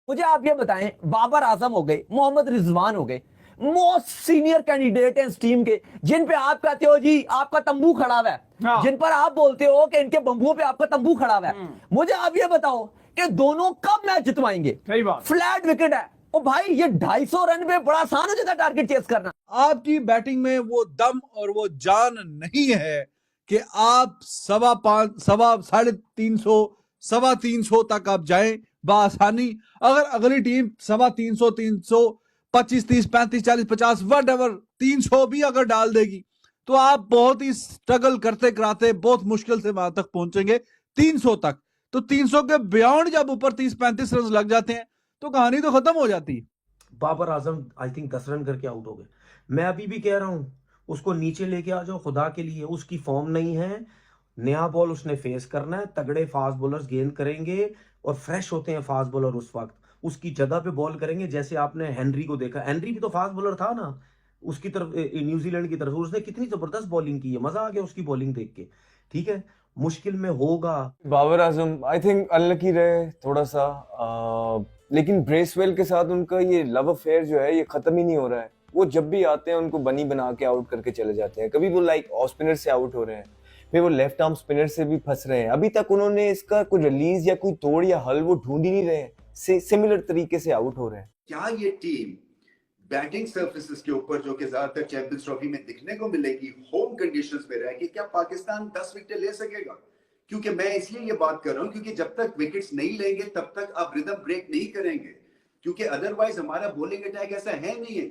मुझे आप ये बताएं, बाबर आजम हो गए, मोहम्मद रिजवान हो गए, मोस्ट सीनियर कैंडिडेट हैं इस टीम के, जिन पे आप कहते हो जी आपका तंबू खड़ा हुआ है, हाँ। जिन पर आप बोलते हो कि इनके बंबुओं पे आपका तंबू खड़ा हुआ है। मुझे आप ये बताओ कि दोनों कब मैच जितवाएंगे? सही बात। फ्लैट विकेट है। ओ भाई, ये 250 रन पे बड़ा आसान हो जाता है टारगेट चेस करना। आपकी बैटिंग में वो दम और वो जान नहीं है कि आप 5.25, 350, 350 तक आप जाएं बआसानी। अगर अगली टीम 350, 300, 25, 30, 35, 40, 50 वट एवर 300 भी अगर डाल देगी तो आप बहुत ही स्ट्रगल करते कराते बहुत मुश्किल से वहां तक पहुंचेंगे 300 तक। तो 300 के बियॉन्ड जब ऊपर 30-35 रन लग जाते हैं तो कहानी तो खत्म हो जाती है। Babar Azam I think 10 run करके आउट हो गए। मैं अभी भी कह रहा हूं उसको नीचे लेके आ जाओ खुदा के लिए, उसकी फॉर्म नहीं है। नया बॉल उसने फेस करना है, तगड़े फास्ट बॉलर्स गेंद करेंगे और फ्रेश होते हैं फास्ट बॉलर उस वक्त उसकी जगह पे बॉल करेंगे। जैसे आपने हेनरी को देखा, हेनरी भी तो फास्ट बॉलर था ना उसकी तरफ, न्यूजीलैंड की तरफ उसने कितनी जबरदस्त बॉलिंग की है, मजा आ गया उसकी बॉलिंग देख के। ठीक है, मुश्किल में होगा। Babar Azam I think unlucky रहे थोड़ा सा, लेकिन ब्रेसवेल के साथ उनका ये लव अफेयर जो है ये खत्म ही नहीं हो रहा है। वो जब भी आते हैं उनको बनी बना के आउट करके चले जाते हैं। कभी वो लाइक ऑफ स्पिनर से आउट हो रहे हैं, फिर वो लेफ्ट आर्म स्पिनर से भी फंस रहे हैं। अभी तक उन्होंने इसका कोई रिलीज या कोई तोड़ या हल वो ढूंढ ही नहीं रहे हैं, सिमिलर तरीके से आउट हो रहे हैं। क्या ये टीम बैटिंग सर्फेसेस के ऊपर जो कि ज्यादातर चैंपियंस ट्रॉफी में दिखने को मिलेगी, होम कंडीशंस में रह के क्या पाकिस्तान 10 विकेट ले सकेगा? क्योंकि मैं इसलिए ये बात कर रहा हूं क्योंकि जब तक विकेट्स नहीं लेंगे तब तक आप रिदम ब्रेक नहीं करेंगे, क्योंकि अदरवाइज हमारा बॉलिंग अटैक ऐसा है नहीं है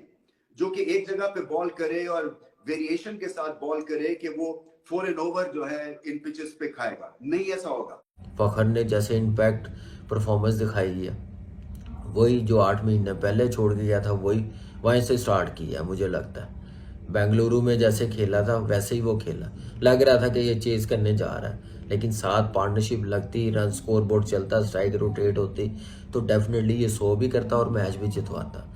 जो कि एक जगह पे बॉल करे और वेरिएशन के साथ बॉल करे कि वो 4 एंड ओवर जो है इन पिचेस पे खाएगा, नहीं ऐसा होगा। फखर ने जैसे इम्पैक्ट परफॉर्मेंस दिखाई है, वही जो 8 महीने पहले छोड़ के गया था वही वहीं से स्टार्ट किया। मुझे लगता है बेंगलुरु में जैसे खेला था वैसे ही वो खेला, लग रहा था कि ये चेज करने जा रहा है, लेकिन साथ पार्टनरशिप लगती, रन स्कोर बोर्ड चलता, स्ट्राइक रोटेट होती तो डेफिनेटली ये 100 भी करता और मैच भी जितवाता।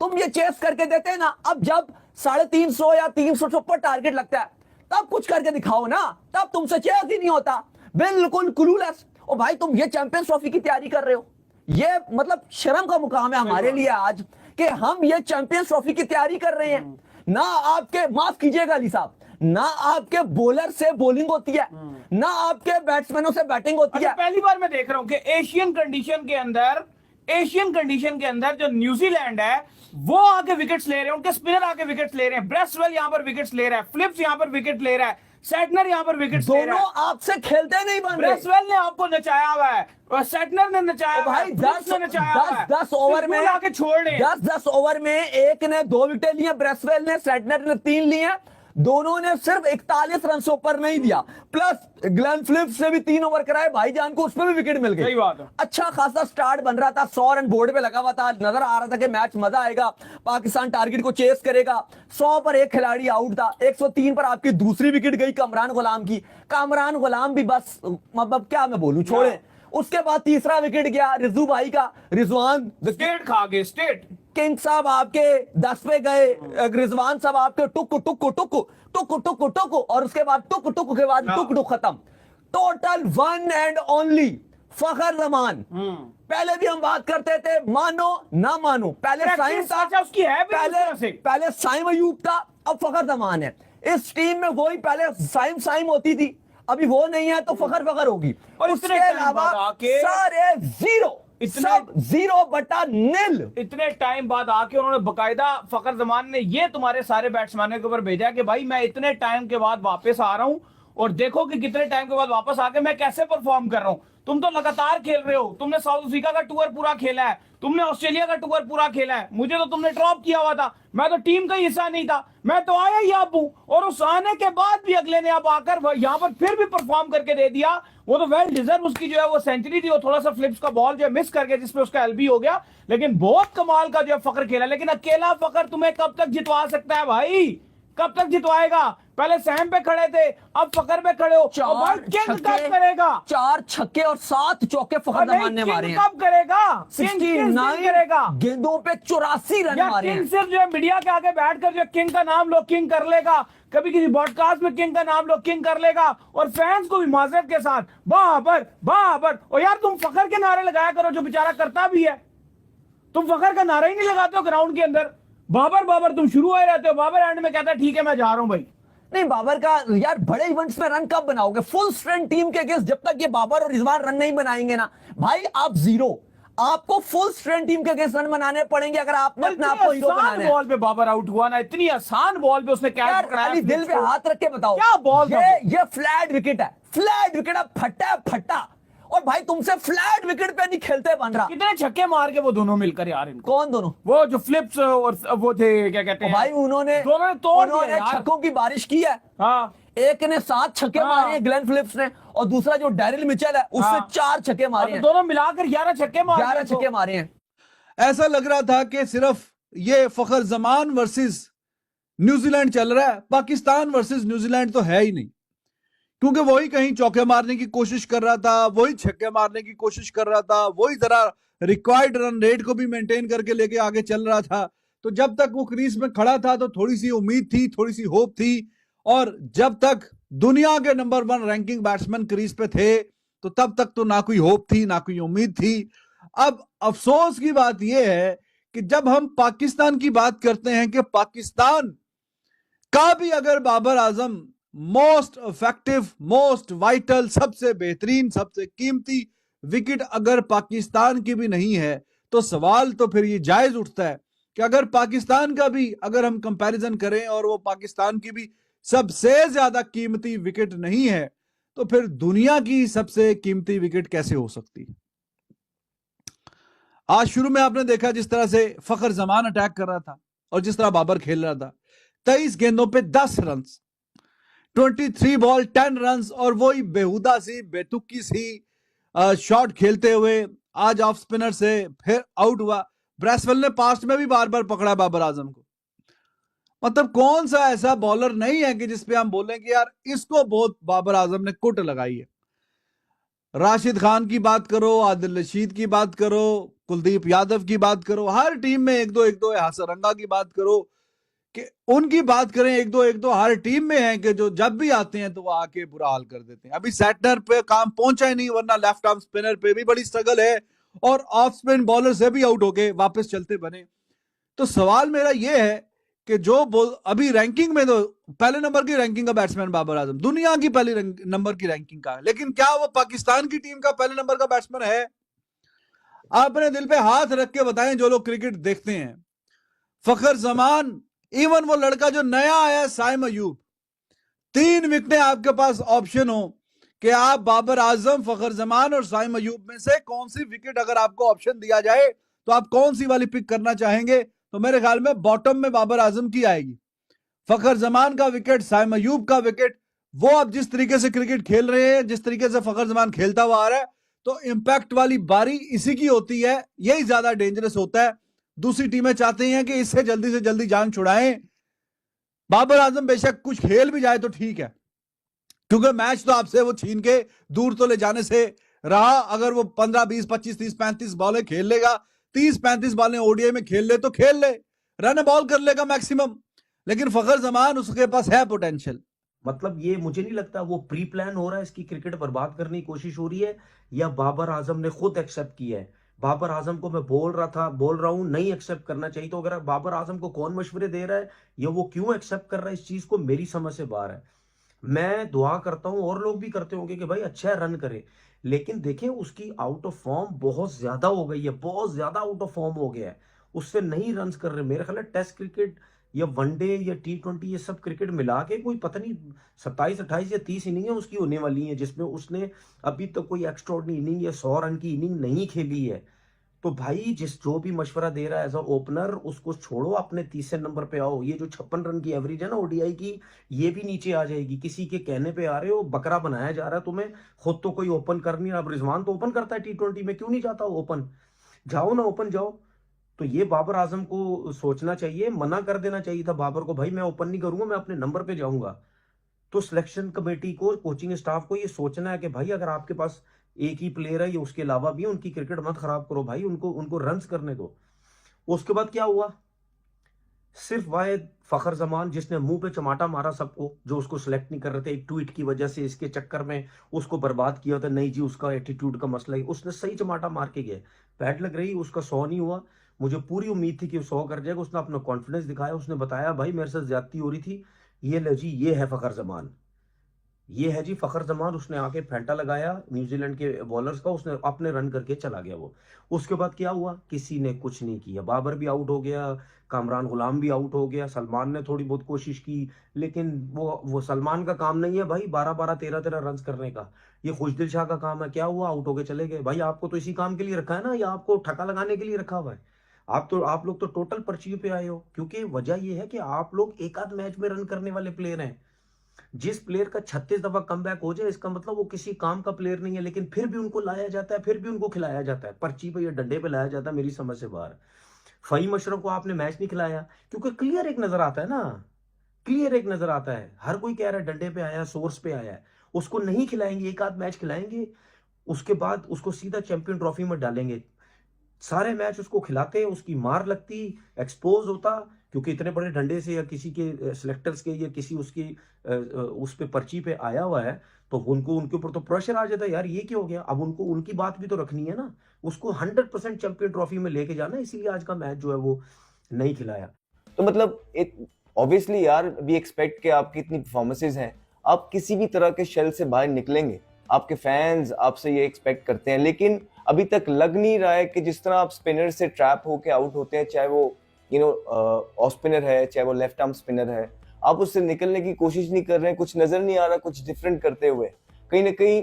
तुम ये चेस करके देते हैं ना, अब जब 350 या 300 से ऊपर टारगेट लगता है तब कुछ करके दिखाओ ना, तब तुमसे चेस ही नहीं होता। बिल्कुल क्लूलेस। ओ भाई, तुम ये चैंपियंस ट्रॉफी की तैयारी कर रहे हो, ये मतलब शर्म का मुकाम है हमारे लिए आज कि हम ये चैंपियंस ट्रॉफी की तैयारी कर रहे हैं। ना आपके, माफ कीजिएगा अली साहब, ना आपके बॉलर से बॉलिंग होती है, ना आपके बैट्समैनों से बैटिंग होती है। पहली बार मैं देख रहा हूं कि एशियन कंडीशन के अंदर जो न्यूजीलैंड है वो आके विकेट्स ले रहे हैं, उनके स्पिनर आके विकेट्स ले रहे हैं। ब्रेसवेल यहां पर विकेट्स ले रहा है, फिलिप्स यहां पर विकेट ले रहा है, सेटनर यहां पर विकेट्स ले रहा है। दोनों आपसे खेलते नहीं बन रहे। ब्रेसवेल ने आपको नचाया हुआ है और सेटनर ने नचाया हुआ है, भाई फिलिप्स ने नचाया हुआ है। 10 ओवर में आके छोड़ रहे हैं। 10 ओवर में एक ने 2 विकेट लिए, ब्रेसवेल ने, सेटनर ने 3 लिए। दोनों ने सिर्फ 41 रन से ऊपर नहीं दिया, प्लस ग्लेन फिलिप्स ने भी 3 ओवर कराए भाईजान को, उसमें भी विकेट मिल गई। सही बात है। अच्छा खासा स्टार्ट बन रहा था, 100 रन बोर्ड पे लगा हुआ था, नजर आ रहा था कि मैच मजा आएगा, पाकिस्तान टारगेट को चेस करेगा। 100 पर एक खिलाड़ी आउट था, 103 पर आपकी दूसरी विकेट गई कामरान गुलाम की। कामरान गुलाम भी बस मतलब क्या मैं बोलूं, छोड़े। उसके बाद तीसरा विकेट गया रिजू भाई का, रिजवान स्टेट खा गए, स्टेट किंग साहब आपके 10 पे गए, रिजवान साहब आपके टुक टुक टुक टुक टुक टुक, और उसके बाद टुक टुक के बाद टुक टुक खत्म। टोटल 1 एंड ओनली फखर जमान। पहले भी हम बात करते थे, मानो ना मानो, पहले साइम था, उसकी है भी उस तरह से। पहले साइम अयूब था, अब फखर जमान है। इस टीम में वही पहले साइम होती थी, अभी वो नहीं है तो फखर होगी। और उसके अलावा सारे जीरो, सब 0/0। इतने टाइम बाद आके उन्होंने बकायदा फखर जमान ने ये तुम्हारे सारे बैट्समैनों के ऊपर भेजा कि भाई मैं इतने टाइम के बाद वापस आ रहा हूं और देखो कि कितने टाइम के बाद वापस आके मैं कैसे परफॉर्म कर रहा हूं। तुम तो लगातार खेल रहे हो, तुमने साउथ अफ्रीका का टूर पूरा खेला है, तुमने ऑस्ट्रेलिया का टूर पूरा खेला है, मुझे तो तुमने ड्रॉप किया हुआ था, मैं तो टीम का हिस्सा नहीं था, मैं तो आया ही अब हूं। और उस आने के बाद भी अगले ने अब आकर यहां पर फिर भी परफॉर्म करके दे दिया। वो तो वेल डिजर्व उसकी जो है वो सेंचुरी थी, वो थोड़ा सा फ्लिप्स का बॉल जो है मिस कर गया जिसमें उसका एलबी हो गया, लेकिन बहुत कमाल का जो है फखर खेला। लेकिन अकेला फखर तुम्हें कब तक जितवा सकता है भाई, कब तक जितवाएगा? पहले सैम पे खड़े थे, अब फकर पे खड़े हो। किंग कब करेगा? 4 छक्के और 7 चौके फखर जमान ने मारे हैं। कब करेगा? 69 करेगा गेंदों पे 84 रन मारे हैं। सिर्फ जो है मीडिया के आगे बैठकर जो किंग का नाम लो, किंग कर लेगा, कभी किसी ब्रॉडकास्ट में किंग का नाम लो, किंग कर लेगा, और फैंस को भी माजरत के साथ बाबर बाबर। और यार तुम फखर के नारे लगाया करो जो बेचारा करता भी है। तुम फखर का नारा ही नहीं लगाते हो ग्राउंड के अंदर। बाबर बाबर तुम शुरू आए रहते हो, बाबर एंड में कहता है ठीक है मैं जा रहा हूं भाई। नहीं, बाबर का यार बड़े इवेंट्स में रन कब बनाओगे? फुल स्ट्रेंथ टीम के अगेंस्ट जब तक ये बाबर और रिजवान रन नहीं बनाएंगे ना भाई, आप जीरो। आपको फुल स्ट्रेंथ टीम के अगेंस्ट रन बनाने पड़ेंगे अगर आपने अपने आप को हीरो बनाना है। बॉल पे बाबर आउट हुआ ना, इतनी आसान बॉल पे उसने कैच यार पकड़ाया। अली दिल पे हाथ रख के बताओ, क्या बॉल था ये फ्लैट विकेट है, फ्लैट विकेट है, फट्टा फट्टा। और भाई तुमसे फ्लैट विकेट पे नहीं खेलते बन रहा। कितने छक्के मार के वो दोनों मिलकर यार इनको। कौन दोनों? वो जो फ्लिप्स और वो थे क्या कहते हैं भाई उन्होंने दोनों ने तोड़ दिया उन्होंने यार। छक्कों की बारिश की है। हाँ एक ने 7 छक्के हाँ। मारे हैं ग्लेन फिलिप्स ने, और दूसरा जो डैरिल मिचेल है उसने हाँ। 4 छक्के मारे हैं। दोनों मिलाकर 11 छक्के मारे। 11 छक्के मारे हैं। ऐसा लग रहा था कि सिर्फ ये फखर जमान वर्सेस न्यूजीलैंड चल रहा है, पाकिस्तान वर्सेस न्यूजीलैंड तो है ही नहीं, क्योंकि वही कहीं चौके मारने की कोशिश कर रहा था, वही छक्के मारने की कोशिश कर रहा था, वही जरा रिक्वायर्ड रन रेट को भी मेंटेन करके लेके आगे चल रहा था। तो जब तक वो क्रीज में खड़ा था तो थोड़ी सी उम्मीद थी, थोड़ी सी होप थी, और जब तक दुनिया के नंबर 1 रैंकिंग बैट्समैन क्रीज पे थे तो तब तक तो ना कोई होप थी ना कोई उम्मीद थी। अब अफसोस की बात यह है कि जब हम पाकिस्तान की बात करते हैं कि पाकिस्तान का भी अगर Babar Azam most effective, most vital, सबसे बेहतरीन, सबसे कीमती विकेट अगर पाकिस्तान की भी नहीं है, तो सवाल तो फिर ये जायज उठता है कि अगर पाकिस्तान का भी अगर हम कंपैरिजन करें और वो पाकिस्तान की भी सबसे ज्यादा कीमती विकेट नहीं है, तो फिर दुनिया की सबसे कीमती विकेट कैसे हो सकती है? आज शुरू में आपने देखा जिस तरह से फखर जमान अटैक कर रहा था और जिस तरह बाबर खेल रहा था, 23 गेंदों पे 10 रन, 23 बॉल 10 रन, और वही बेहुदा सी बेतुकी सी शॉट खेलते हुए आज ऑफ स्पिनर से फिर आउट हुआ। ब्रेसवेल ने पास्ट में भी बार बार पकड़ा बाबर आजम को। मतलब कौन सा ऐसा बॉलर नहीं है कि जिसपे हम बोलें कि यार इसको बहुत बाबर आजम ने कुट लगाई है। राशिद खान की बात करो, आदिल रशीद की बात करो, कुलदीप यादव की बात करो, हर टीम में एक दो हसरंगा की बात करो, कि उनकी बात करें एक दो हर टीम में है कि जो जब भी आते हैं तो वो आके बुरा हाल कर देते हैं। अभी सेटनर पे काम पहुंचा ही नहीं, वरना लेफ्ट आर्म स्पिनर पे भी बड़ी स्ट्रगल है और ऑफ स्पिन बॉलर से भी आउट होके वापस चलते बने। तो सवाल मेरा यह है कि जो अभी रैंकिंग में तो पहले नंबर की रैंकिंग का बैट्समैन बाबर आजम, दुनिया की पहले नंबर की रैंकिंग का है, लेकिन क्या वो पाकिस्तान की टीम का पहले नंबर का बैट्समैन है? अपने दिल पे हाथ रख के बताएं जो लोग क्रिकेट देखते हैं। फखर जमान, इवन वो लड़का जो नया आया साइम अयूब, 3 विकेटें आपके पास ऑप्शन हो कि आप बाबर आजम, फखर जमान और साइम अयूब में से कौन सी विकेट अगर आपको ऑप्शन दिया जाए तो आप कौन सी वाली पिक करना चाहेंगे? तो मेरे ख्याल में बॉटम में बाबर आजम की आएगी। फखर जमान का विकेट, साइम अयूब का विकेट, वो अब जिस तरीके से क्रिकेट खेल रहे हैं, जिस तरीके से फखर जमान खेलता हुआ आ रहा है, तो इंपैक्ट वाली बारी इसी की होती है, यही ज्यादा डेंजरस होता है। दूसरी टीमें चाहती हैं कि इससे जल्दी से जल्दी जान छुड़ाएं। बाबर आजम बेशक कुछ खेल भी जाए तो ठीक है, क्योंकि मैच तो आपसे वो छीन के दूर तो ले जाने से रहा। अगर वो 15, 20, 25, 30, 35 बॉलें खेल लेगा, 30-35 बॉलें ओडीआई में खेल ले तो खेल ले, रन बॉल कर लेगा मैक्सिमम, लेकिन फखर जमान उसके पास है पोटेंशियल। मतलब ये मुझे नहीं लगता वो प्री प्लान हो रहा है, इसकी क्रिकेट बर्बाद करने की कोशिश हो रही है, या बाबर आजम ने खुद एक्सेप्ट किया है। बाबर आजम को मैं बोल रहा हूं नहीं एक्सेप्ट करना चाहिए, तो अगर बाबर आजम को कौन मशवरे दे रहा है या वो क्यों एक्सेप्ट कर रहा है इस चीज को, मेरी समझ से बाहर है। मैं दुआ करता हूं और लोग भी करते होंगे कि भाई अच्छा रन करे, लेकिन देखें उसकी आउट ऑफ फॉर्म बहुत ज्यादा हो गई है, बहुत ज्यादा आउट ऑफ फॉर्म हो गया है, उससे नहीं रन कर रहे। मेरे ख्याल है टेस्ट क्रिकेट या वनडे या T20 ये सब क्रिकेट मिला के कोई पता नहीं 27, 28 या 30 इनिंगें उसकी होने वाली हैं, जिसमें उसने अभी तक कोई एक्स्ट्राऑर्डिनरी इनिंग या 100 रन की इनिंग नहीं खेली है। तो भाई जो भी मशवरा दे रहा है एज अ ओपनर, उसको छोड़ो, अपने 30 नंबर पे आओ। ये जो 56 रन की एवरेज है ना ओडीआई की, ये भी नीचे आ जाएगी। किसी के कहने पे आ रहे हो, बकरा बनाया जा रहा है तुम्हें, खुद तो कोई ओपन कर नहीं रहा। अब रिजवान तो ओपन करता है T20 में, क्यों नहीं जाता ओपन? जाओ ना, ओपन जाओ। तो ये बाबर आजम को सोचना चाहिए, मना कर देना चाहिए था बाबर को, भाई मैं ओपन नहीं करूंगा, मैं अपने नंबर पे जाऊंगा। तो सिलेक्शन कमेटी को, कोचिंग स्टाफ को ये सोचना है कि भाई अगर आपके पास एक ही प्लेयर है, ये उसके अलावा भी, उनकी क्रिकेट मत खराब करो भाई, उनको रन्स करने दो। उसके बाद क्या हुआ? सिर्फ वाहिद फखर जमान जिसने मुंह पे चमाटा मारा सबको, जो उसको सिलेक्ट नहीं कर रहे थे, एक ट्वीट की वजह से, इसके चक्कर में उसको बर्बाद किया था। नहीं जी, उसका एटीट्यूड का मसला ही, उसने सही चमाटा मार के गया, बैट लग रही, उसका 100 नहीं हुआ। मुझे पूरी उम्मीद थी कि वो 100 कर जाएगा। उसने अपना कॉन्फिडेंस दिखाया, उसने बताया भाई मेरे साथ ज्यादती हो रही थी, ये लो जी, ये है फखर जमान, ये है जी फखर जमान। उसने आके फेंटा लगाया न्यूजीलैंड के बॉलर्स का, उसने अपने रन करके चला गया वो। उसके बाद क्या हुआ, किसी ने कुछ नहीं किया। बाबर भी आउट हो गया, कामरान गुलाम भी आउट हो गया, सलमान ने थोड़ी बहुत कोशिश की, लेकिन वो सलमान का काम नहीं है भाई 12-12 13-13 रन करने का, ये खुशदिल शाह का काम है। क्या हुआ, आउट होके चले गए। भाई आपको तो इसी काम के लिए रखा है ना, या आपको ठका लगाने के लिए रखा हुआ है? आप लोग तो टोटल पर्ची पे आए हो, क्योंकि वजह ये है कि आप लोग एक आध मैच में रन करने वाले प्लेयर हैं। जिस प्लेयर का 36 दफा कमबैक हो जाए, इसका मतलब वो किसी काम का प्लेयर नहीं है, लेकिन फिर भी उनको लाया जाता है, फिर भी उनको खिलाया जाता है, पर्ची पे या डंडे पे लाया जाता है। मेरी समझ से बाहर। फहीम अशरफ को आपने मैच नहीं खिलाया, क्योंकि क्लियर एक नजर आता है ना, क्लियर एक नजर आता है। हर कोई कह रहा है डंडे पे आया, सोर्स पे आया है, उसको नहीं खिलाएंगे, एक आध मैच खिलाएंगे, उसके बाद उसको सीधा चैंपियन ट्रॉफी में डालेंगे। सारे मैच उसको खिलाते, उसकी मार लगती, एक्सपोज होता, क्योंकि इतने बड़े डंडे से या किसी के सिलेक्टर्स के या किसी उसकी उस पे पर्ची पे आया हुआ है, तो उनको उनके ऊपर तो प्रेशर आ जाता है, यार ये क्या हो गया। अब उनको उनकी बात भी तो रखनी है ना, उसको 100% चैंपियन ट्रॉफी में लेके जाना है, इसीलिए आज का मैच जो है वो नहीं खिलाया। तो मतलब एक ऑब्वियसली यार वी एक्सपेक्ट कि आपकी इतनी परफॉर्मेंसेज हैं, आप किसी भी तरह के शेल से बाहर निकलेंगे, आपके फैंस आपसे ये एक्सपेक्ट करते हैं। लेकिन अभी तक लग नहीं रहा है कि जिस तरह आप स्पिनर से ट्रैप होके आउट होते हैं, चाहे वो ऑफ स्पिनर है, चाहे वो लेफ्ट आर्म स्पिनर है, आप उससे निकलने की कोशिश नहीं कर रहे हैं। कुछ नजर नहीं आ रहा कुछ डिफरेंट करते हुए। कहीं ना कहीं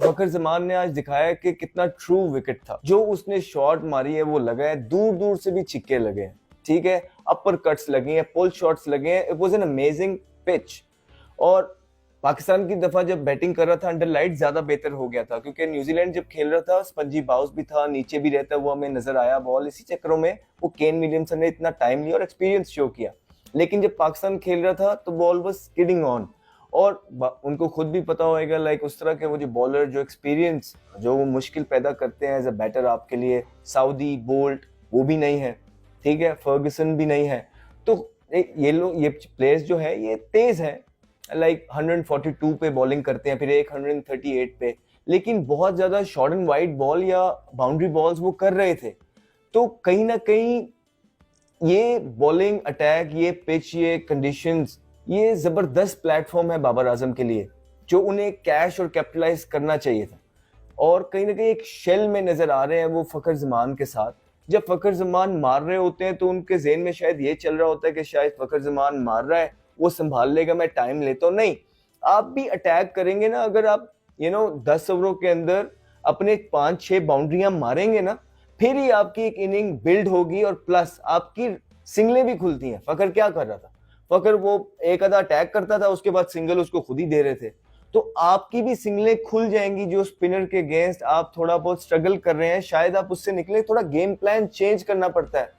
फखर जमान ने आज दिखाया कि कितना ट्रू विकेट था। जो उसने शॉट मारी है वो लगा है, दूर दूर से भी छिक्के लगे हैं, ठीक है, अपर कट्स लगे हैं, पुल शॉट्स लगे हैं। It was an amazing pitch. और पाकिस्तान की दफा जब बैटिंग कर रहा था अंडर लाइट ज्यादा बेहतर हो गया था, क्योंकि न्यूजीलैंड जब खेल रहा था स्पंजी बाउंस भी था, नीचे भी रहता हुआ हमें नजर आया बॉल। इसी चक्करों में वो केन विलियमसन ने इतना टाइम लिया और एक्सपीरियंस शो किया। लेकिन जब पाकिस्तान खेल रहा था तो बॉल वाज स्किडिंग ऑन, और उनको खुद भी पता होगा लाइक उस तरह के वो जो बॉलर जो एक्सपीरियंस जो वो मुश्किल पैदा करते हैं एज अ बैटर आपके लिए, साउदी बोल्ट वो भी नहीं है, ठीक है, फर्गसन भी नहीं है। तो ये प्लेयर्स जो है ये तेज है, लाइक 142 पे बॉलिंग करते हैं, फिर एक 138 पे, लेकिन बहुत ज्यादा शॉर्ट एंड वाइड बॉल या बाउंड्री बॉल्स वो कर रहे थे। तो कहीं ना कहीं ये बॉलिंग अटैक, ये पिच, ये कंडीशंस, ये जबरदस्त प्लेटफॉर्म है बाबर आजम के लिए, जो उन्हें कैश और कैपिटलाइज करना चाहिए था। और कहीं ना कहीं एक शेल में नजर आ रहे हैं वो फखर जमान के साथ। जब फखर जमान मार रहे होते हैं तो उनके ज़हन में शायद ये चल रहा होता है कि शायद फखर जमान मार रहा है, वो संभाल लेगा, मैं टाइम लेता हूँ। नहीं, आप भी अटैक करेंगे ना, अगर आप 10 ओवरों के अंदर अपने 5-6 बाउंड्रियां मारेंगे ना, फिर ही आपकी एक इनिंग बिल्ड होगी और प्लस आपकी सिंगलें भी खुलती हैं। फखर क्या कर रहा था, फखर वो एक आधा अटैक करता था, उसके बाद सिंगल उसको खुद ही दे रहे थे। तो आपकी भी सिंगलें खुल जाएंगी, जो स्पिनर के अगेंस्ट आप थोड़ा बहुत स्ट्रगल कर रहे हैं, शायद आप उससे निकले। थोड़ा गेम प्लान चेंज करना पड़ता है,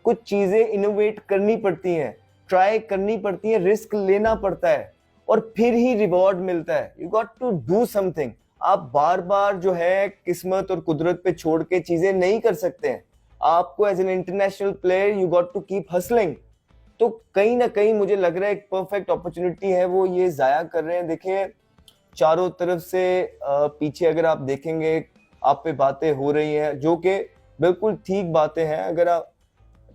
कुछ चीजें इनोवेट करनी पड़ती हैं, ट्राई करनी पड़ती है, रिस्क लेना पड़ता है, और फिर ही रिवॉर्ड मिलता है। You got to do something. आप बार बार जो है किस्मत और कुदरत पे छोड़ के चीजें नहीं कर सकते हैं। आपको as an international player you got to keep hustling. तो कहीं ना कहीं मुझे लग रहा है एक परफेक्ट अपॉर्चुनिटी है, वो ये जाया कर रहे हैं। देखिए चारों तरफ से पीछे अगर आप देखेंगे आप पे बातें हो रही हैं जो कि बिल्कुल ठीक बातें हैं। अगर आप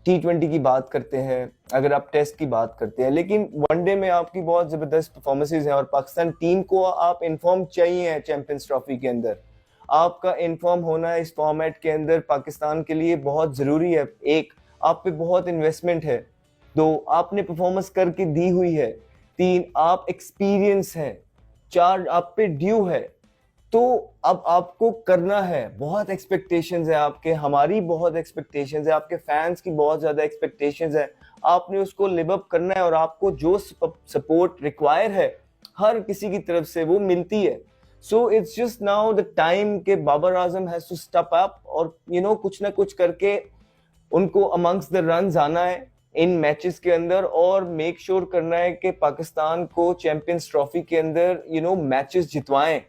T20 की बात करते हैं, अगर आप टेस्ट की बात करते हैं, लेकिन वनडे में आपकी बहुत जबरदस्त परफॉर्मेंसेज हैं, और पाकिस्तान टीम को आप इन्फॉर्म चाहिए चैंपियंस ट्रॉफी के अंदर। आपका इन्फॉर्म होना इस फॉर्मेट के अंदर पाकिस्तान के लिए बहुत जरूरी है। एक, आप पे बहुत इन्वेस्टमेंट है। 2, आपने परफॉर्मेंस करके दी हुई है। 3, आप एक्सपीरियंस हैं। 4, आप पे ड्यू है। तो अब आपको करना है। बहुत एक्सपेक्टेशंस है आपके, हमारी बहुत एक्सपेक्टेशंस है, आपके फैंस की बहुत ज्यादा एक्सपेक्टेशंस है। आपने उसको लिव अप करना है, और आपको जो सपोर्ट रिक्वायर है हर किसी की तरफ से वो मिलती है। So it's just now the time के Babar Azam has to step up, और कुछ ना कुछ करके उनको अमंग्स द रन्स आना है इन मैचेस के अंदर, और मेक श्योर करना है कि पाकिस्तान को चैंपियंस ट्रॉफी के अंदर मैचेस जितवाएं।